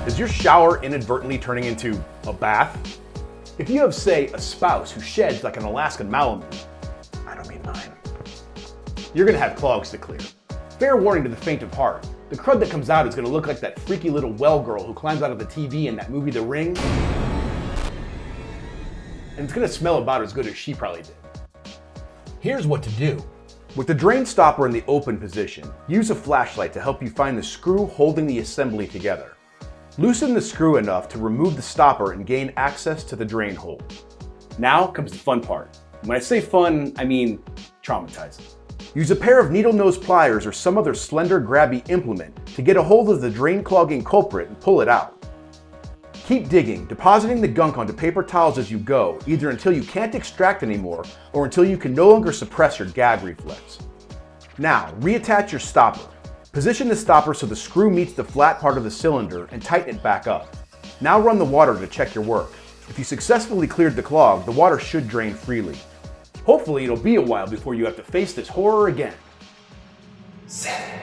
Is your shower inadvertently turning into a bath? If you have, say, a spouse who sheds like an Alaskan Malamute, I don't mean mine, you're gonna have clogs to clear. Fair warning to the faint of heart, the crud that comes out is gonna look like that freaky little well girl who climbs out of the TV in that movie The Ring, and it's gonna smell about as good as she probably did. Here's what to do. With the drain stopper in the open position, use a flashlight to help you find the screw holding the assembly together. Loosen the screw enough to remove the stopper and gain access to the drain hole. Now comes the fun part. When I say fun, I mean traumatizing. Use a pair of needle nose pliers or some other slender grabby implement to get a hold of the drain-clogging culprit and pull it out. Keep digging, depositing the gunk onto paper towels as you go, either until you can't extract anymore or until you can no longer suppress your gag reflex. Now, reattach your stopper. Position the stopper so the screw meets the flat part of the cylinder and tighten it back up. Now run the water to check your work. If you successfully cleared the clog, the water should drain freely. Hopefully it'll be a while before you have to face this horror again. 7.